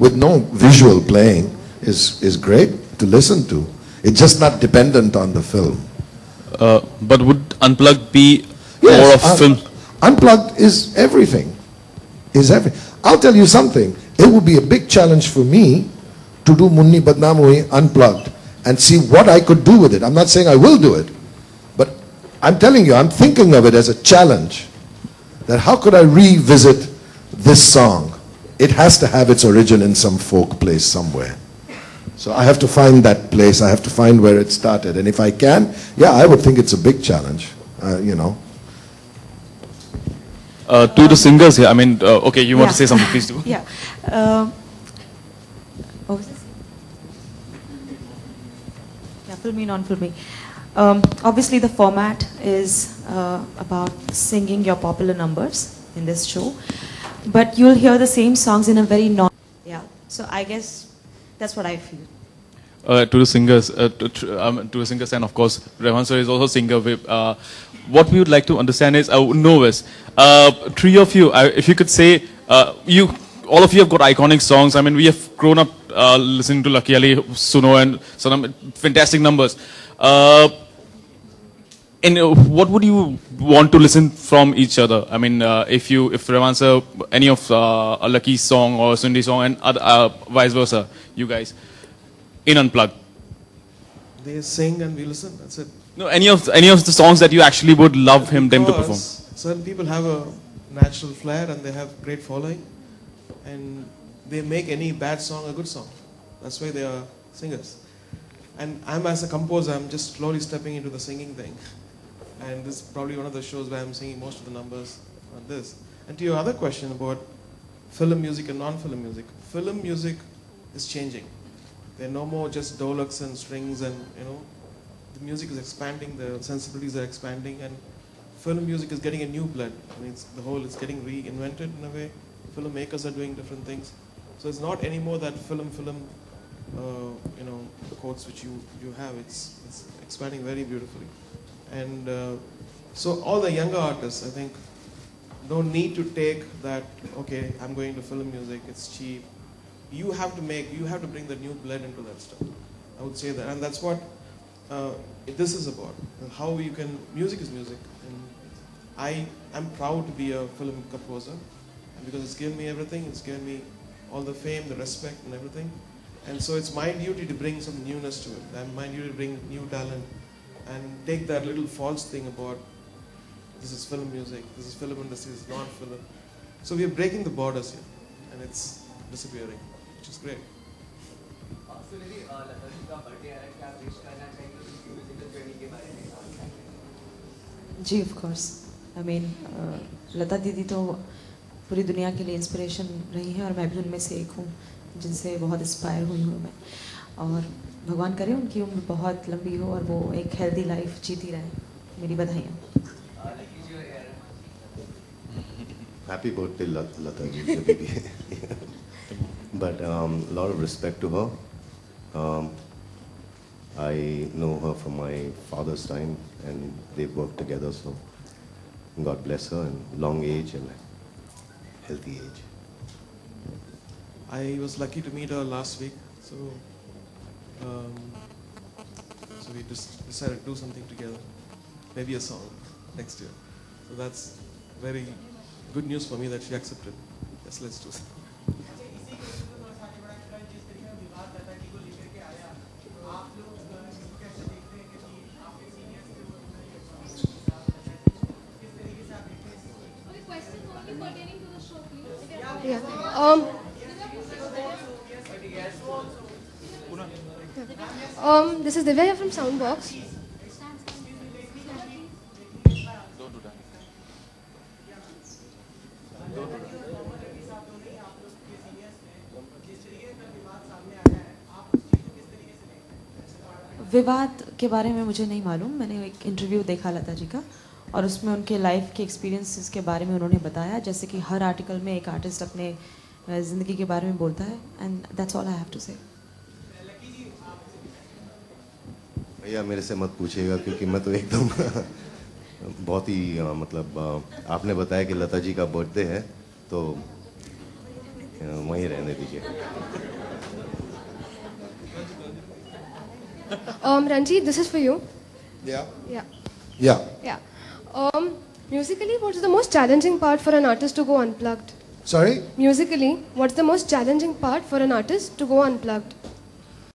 with no visual playing is great to listen to. It's just not dependent on the film. But would Unplugged be Yes, more of film? Unplugged is everything. I'll tell you something. It would be a big challenge for me to do Munni Badnaam Hui Unplugged and see what I could do with it. I'm not saying I will do it, but I'm telling you, I'm thinking of it as a challenge. That how could I revisit this song? It has to have its origin in some folk place somewhere. So I have to find that place. I have to find where it started. And if I can, yeah, I would think it's a big challenge, you know. To the singers here, I mean, okay, you want to say something, please do. Yeah. What was this? Yeah, filmy, non-filmy. Obviously, the format is about singing your popular numbers in this show, but you'll hear the same songs in a very yeah. So I guess that's what I feel. To the singers, to the singers, and of course, Rehan sir is also a singer. What we would like to understand is, novice. Three of you, if you could say, all of you have got iconic songs. I mean, we have grown up listening to Lucky Ali, Suno, and some fantastic numbers. And what would you want to listen from each other? I mean, if Rehan sir, any of a Lucky song or Sundi song, and vice versa, you guys, in Unplugged. They sing and we listen. That's it. No, any of the songs that you actually would love them to perform. Certain people have a natural flair and they have great following, and they make any bad song a good song. That's why they are singers. And I'm, as a composer, I'm just slowly stepping into the singing thing. And this is probably one of the shows where I'm singing most of the numbers on this. And to your other question about film music and non-film music is changing. There are no more just dolaks and strings, and the music is expanding, the sensibilities are expanding, and film music is getting a new blood. I mean, it's getting reinvented in a way. Filmmakers are doing different things. So it's not anymore that film, quotes which you have. It's expanding very beautifully. And so all the younger artists, I think, don't need to take that, okay, I'm going to film music, it's cheap. You have to bring the new blood into that stuff. I would say that. And that's what this is about. How you can, music is music. And I'm proud to be a film composer, because it's given me everything. It's given me all the fame, the respect and everything. And so it's my duty to bring some newness to it. And my duty to bring new talent and take that little false thing about this is film music, this is film industry, this is non-film. So we are breaking the borders here, and it's disappearing, which is great. Ji, of course. I mean, लता दीदी तो पूरी दुनिया के लिए inspiration रही हैं, और मैं भी उनमें से एक हूँ जिनसे बहुत इंस्पायर हुई हूँ मैं. और भगवान करे उनकी उम्र बहुत लंबी हो और वो एक हेल्दी लाइफ जीती रहे. मेरी बधाइयाँ. Happy birthday, Lata ji. But a lot of respect to her. I know her from my father's time, and they've worked together, so God bless her, and long age and healthy age. I was lucky to meet her last week, so we just decided to do something together, maybe a song next year. So that's very good news for me that she accepted. Yes, let's do something. This is Divya from Soundbox. विवाद के बारे में मुझे नहीं मालूम. मैंने एक interview देखा लता जी का, और उसमें उनके लाइफ के एक्सपीरियंसेस के बारे में उन्होंने बताया, जैसे कि हर आर्टिकल में एक आर्टिस्ट अपने ज़िंदगी के बारे में बोलता है. And that's all I have to say. भैया मेरे से मत पूछिएगा, क्योंकि मैं तो एकदम बहुत ही मतलब आपने बताया कि लता जी का बर्थडे है, तो वहीं रहने दीजिए. Ranjit, this is for you. Yeah. Yeah. Yeah. Yeah. Musically, what's the most challenging part for an artist to go unplugged? Sorry? Musically, what's the most challenging part for an artist to go unplugged?